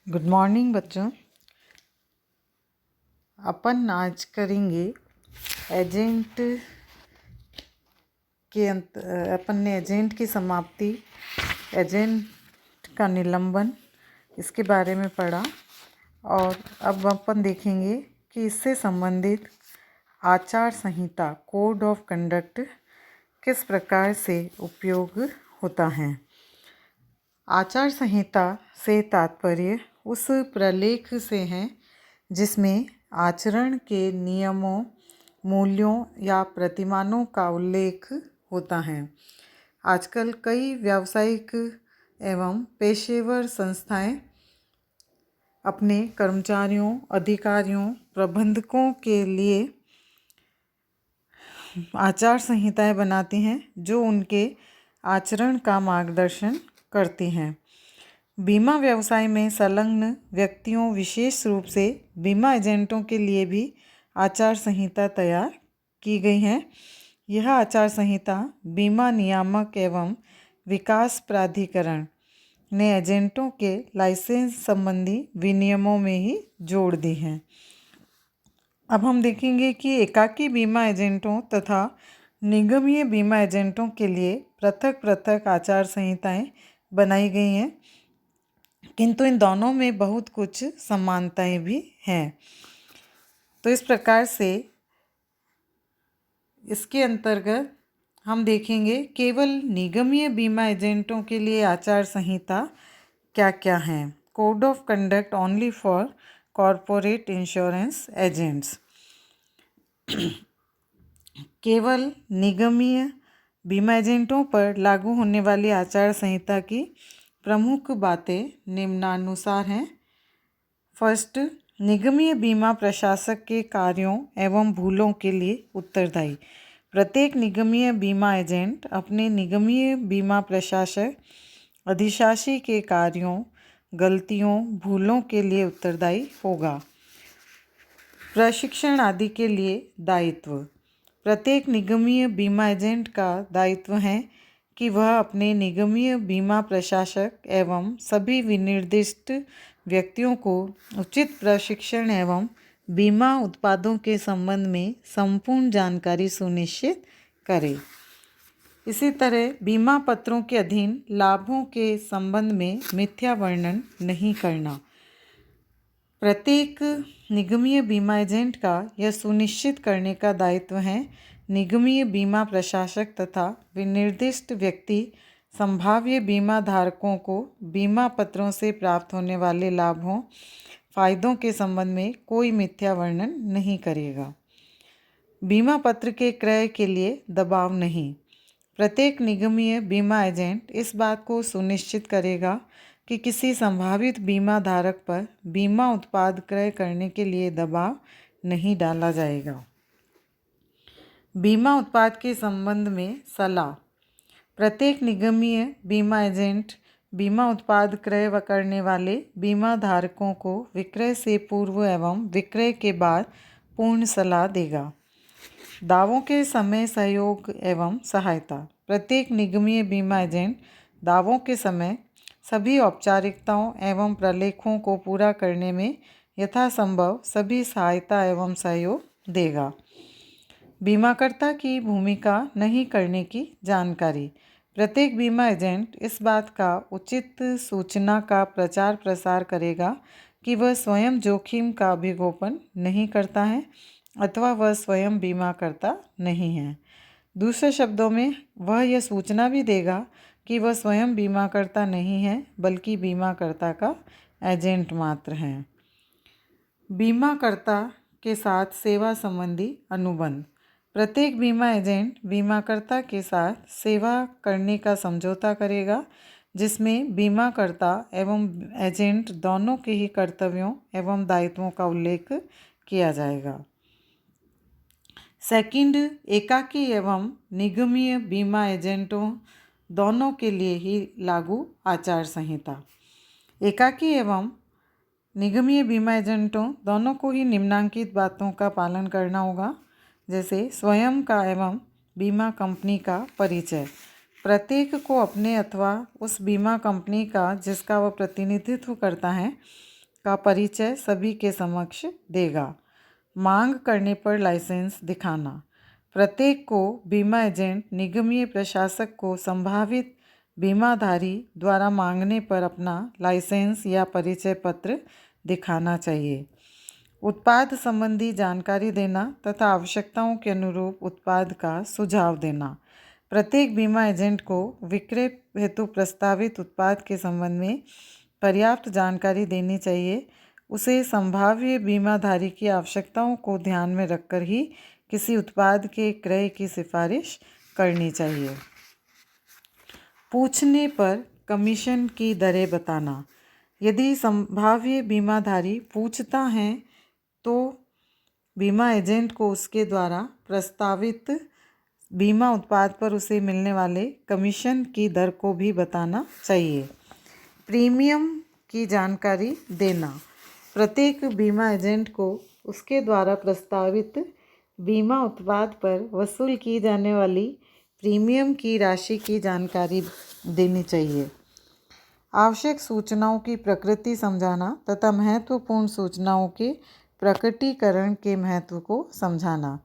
Good morning बच्चों। अपन आज करेंगे एजेंट अपन ने एजेंट की समाप्ति, एजेंट का निलंबन, इसके बारे में पढ़ा। और अब अपन देखेंगे कि इससे संबंधित आचार संहिता, कोड ऑफ कंडक्ट किस प्रकार से उपयोग होता है। आचार संहिता से तात्पर्य उस प्रलेख से है जिसमें आचरण के नियमों, मूल्यों या प्रतिमानों का उल्लेख होता है। आजकल कई व्यावसायिक एवं पेशेवर संस्थाएं अपने कर्मचारियों, अधिकारियों, प्रबंधकों के लिए आचार संहिताएं बनाती हैं जो उनके आचरण का मार्गदर्शन करती हैं। बीमा व्यवसाय में संलग्न व्यक्तियों, विशेष रूप से बीमा एजेंटों के लिए भी आचार संहिता तैयार की गई है। यह आचार संहिता बीमा नियामक एवं विकास प्राधिकरण ने एजेंटों के लाइसेंस संबंधी विनियमों में ही जोड़ दी है। अब हम देखेंगे कि एकाकी बीमा एजेंटों तथा निगमीय बीमा एजेंटों के लिए पृथक पृथक आचार संहिताएं बनाई गई हैं, किंतु इन दोनों में बहुत कुछ समानताएं भी हैं। तो इस प्रकार से इसके अंतर्गत हम देखेंगे केवल निगमीय बीमा एजेंटों के लिए आचार संहिता क्या क्या हैं। Code of conduct only for corporate insurance agents. केवल निगमीय बीमा एजेंटों पर लागू होने वाली आचार संहिता की प्रमुख बातें निम्नानुसार हैं। फर्स्ट, निगमीय बीमा प्रशासक के कार्यों एवं भूलों के लिए उत्तरदायी। प्रत्येक निगमीय बीमा एजेंट अपने निगमीय बीमा प्रशासक अधिशासी के कार्यों, गलतियों, भूलों के लिए उत्तरदायी होगा। प्रशिक्षण आदि के लिए दायित्व। प्रत्येक निगमीय बीमा एजेंट का दायित्व है कि वह अपने निगमीय बीमा प्रशासक एवं सभी विनिर्दिष्ट व्यक्तियों को उचित प्रशिक्षण एवं बीमा उत्पादों के संबंध में संपूर्ण जानकारी सुनिश्चित करे। इसी तरह बीमा पत्रों के अधीन लाभों के संबंध में मिथ्या वर्णन नहीं करना। प्रत्येक निगमीय बीमा एजेंट का यह सुनिश्चित करने का दायित्व है निगमीय बीमा प्रशासक तथा विनिर्दिष्ट व्यक्ति संभाव्य बीमा धारकों को बीमा पत्रों से प्राप्त होने वाले लाभों, फायदों के संबंध में कोई मिथ्या वर्णन नहीं करेगा। बीमा पत्र के क्रय के लिए दबाव नहीं। प्रत्येक निगमीय बीमा एजेंट इस बात को सुनिश्चित करेगा कि किसी संभावित बीमा धारक पर बीमा उत्पाद क्रय करने के लिए दबाव नहीं डाला जाएगा। बीमा उत्पाद के संबंध में सलाह। प्रत्येक निगमीय बीमा एजेंट बीमा उत्पाद क्रय करने वाले बीमा धारकों को विक्रय से पूर्व एवं विक्रय के बाद पूर्ण सलाह देगा। दावों के समय सहयोग एवं सहायता। प्रत्येक निगमीय बीमा एजेंट दावों के समय सभी औपचारिकताओं एवं प्रलेखों को पूरा करने में यथासंभव सभी सहायता एवं सहयोग देगा। बीमाकर्ता की भूमिका नहीं करने की जानकारी। प्रत्येक बीमा एजेंट इस बात का उचित सूचना का प्रचार प्रसार करेगा कि वह स्वयं जोखिम का अभिगोपन नहीं करता है अथवा वह स्वयं बीमाकर्ता नहीं है। दूसरे शब्दों में वह यह सूचना भी देगा कि वह स्वयं बीमाकर्ता नहीं है बल्कि बीमाकर्ता का एजेंट मात्र है। बीमाकर्ता के साथ सेवा संबंधी अनुबंध। प्रत्येक बीमा एजेंट बीमाकर्ता के साथ सेवा करने का समझौता करेगा जिसमें बीमाकर्ता एवं एजेंट दोनों के ही कर्तव्यों एवं दायित्वों का उल्लेख किया जाएगा। सेकंड, एकाकी एवं निगमीय बीमा एजेंटों दोनों के लिए ही लागू आचार संहिता। एकाकी एवं निगमीय बीमा एजेंटों दोनों को ही निम्नांकित बातों का पालन करना होगा, जैसे स्वयं का एवं बीमा कंपनी का परिचय। प्रत्येक को अपने अथवा उस बीमा कंपनी का जिसका वह प्रतिनिधित्व करता है का परिचय सभी के समक्ष देगा। मांग करने पर लाइसेंस दिखाना। प्रत्येक को बीमा एजेंट निगमीय प्रशासक को संभावित बीमाधारी द्वारा मांगने पर अपना लाइसेंस या परिचय पत्र दिखाना चाहिए। उत्पाद संबंधी जानकारी देना तथा आवश्यकताओं के अनुरूप उत्पाद का सुझाव देना। प्रत्येक बीमा एजेंट को विक्रय हेतु प्रस्तावित उत्पाद के संबंध में पर्याप्त जानकारी देनी चाहिए। उसे संभाव्य बीमाधारी की आवश्यकताओं को ध्यान में रखकर ही किसी उत्पाद के क्रय की सिफारिश करनी चाहिए। पूछने पर कमीशन की दरें बताना। यदि संभाव्य बीमाधारी पूछता है तो बीमा एजेंट को उसके द्वारा प्रस्तावित बीमा उत्पाद पर उसे मिलने वाले कमीशन की दर को भी बताना चाहिए। प्रीमियम की जानकारी देना। प्रत्येक बीमा एजेंट को उसके द्वारा प्रस्तावित बीमा उत्पाद पर वसूल की जाने वाली प्रीमियम की राशि की जानकारी देनी चाहिए। आवश्यक सूचनाओं की प्रकृति समझाना तथा महत्वपूर्ण सूचनाओं के प्रकटीकरण के महत्व को समझाना।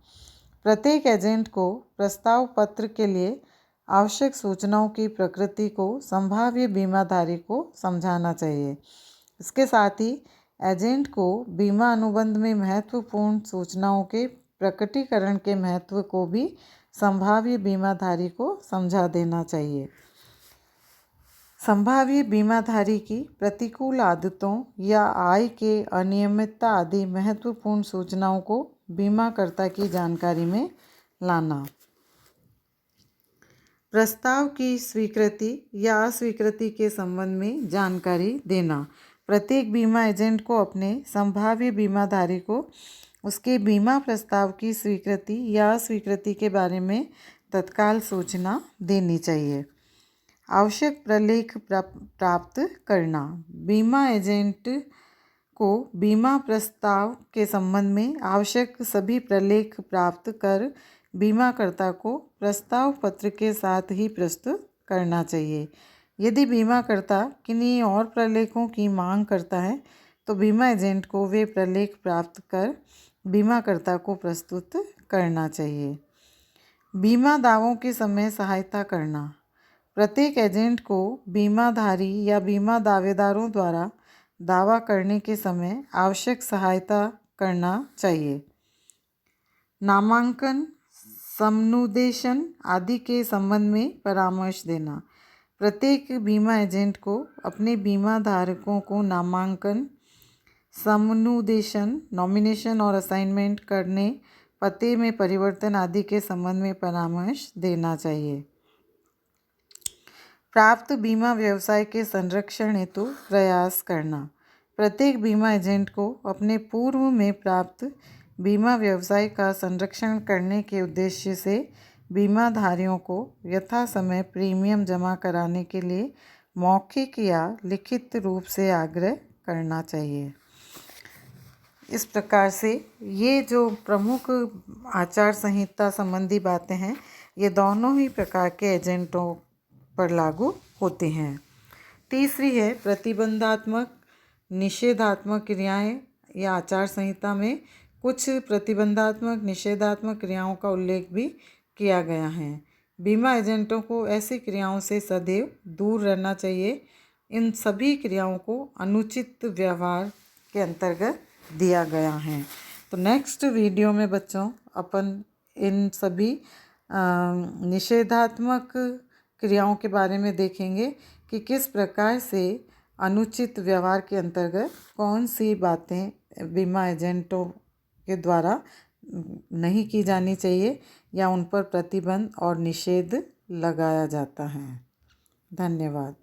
प्रत्येक एजेंट को प्रस्ताव पत्र के लिए आवश्यक सूचनाओं की प्रकृति को संभाव्य बीमाधारी को समझाना चाहिए। इसके साथ ही एजेंट को बीमा अनुबंध में महत्वपूर्ण सूचनाओं के प्रकटीकरण के महत्व को भी संभाव्य बीमाधारी को समझा देना चाहिए। संभाव्य बीमाधारी की प्रतिकूल आदतों या आय के अनियमितता आदि महत्वपूर्ण सूचनाओं को बीमाकर्ता की जानकारी में लाना। प्रस्ताव की स्वीकृति या अस्वीकृति के संबंध में जानकारी देना। प्रत्येक बीमा एजेंट को अपने संभाव्य बीमाधारी को उसके बीमा प्रस्ताव की स्वीकृति या अस्वीकृति के बारे में तत्काल सूचना देनी चाहिए। आवश्यक प्रलेख प्राप्त करना। बीमा एजेंट को बीमा प्रस्ताव के संबंध में आवश्यक सभी प्रलेख प्राप्त कर बीमाकर्ता को प्रस्ताव पत्र के साथ ही प्रस्तुत करना चाहिए। यदि बीमाकर्ता किन्हीं और प्रलेखों की मांग करता है तो बीमा एजेंट को वे प्रलेख प्राप्त कर बीमाकर्ता को प्रस्तुत करना चाहिए। बीमा दावों के समय सहायता करना। प्रत्येक एजेंट को बीमाधारी या बीमा दावेदारों द्वारा दावा करने के समय आवश्यक सहायता करना चाहिए। नामांकन, समनुदेशन आदि के संबंध में परामर्श देना। प्रत्येक बीमा एजेंट को अपने बीमा धारकों को नामांकन, समनुदेशन, नॉमिनेशन और असाइनमेंट करने, पते में परिवर्तन आदि के संबंध में परामर्श देना चाहिए। प्राप्त बीमा व्यवसाय के संरक्षण हेतु प्रयास करना। प्रत्येक बीमा एजेंट को अपने पूर्व में प्राप्त बीमा व्यवसाय का संरक्षण करने के उद्देश्य से बीमाधारियों को यथा समय प्रीमियम जमा कराने के लिए मौखिक या लिखित रूप से आग्रह करना चाहिए। इस प्रकार से ये जो प्रमुख आचार संहिता संबंधी बातें हैं ये दोनों ही प्रकार के एजेंटों पर लागू होते हैं। तीसरी है प्रतिबंधात्मक निषेधात्मक क्रियाएं। या आचार संहिता में कुछ प्रतिबंधात्मक निषेधात्मक क्रियाओं का उल्लेख भी किया गया है। बीमा एजेंटों को ऐसी क्रियाओं से सदैव दूर रहना चाहिए। इन सभी क्रियाओं को अनुचित व्यवहार के अंतर्गत दिया गया है। तो नेक्स्ट वीडियो में बच्चों अपन इन सभी निषेधात्मक क्रियाओं के बारे में देखेंगे कि किस प्रकार से अनुचित व्यवहार के अंतर्गत कौन सी बातें बीमा एजेंटों के द्वारा नहीं की जानी चाहिए या उन पर प्रतिबंध और निषेध लगाया जाता है। धन्यवाद।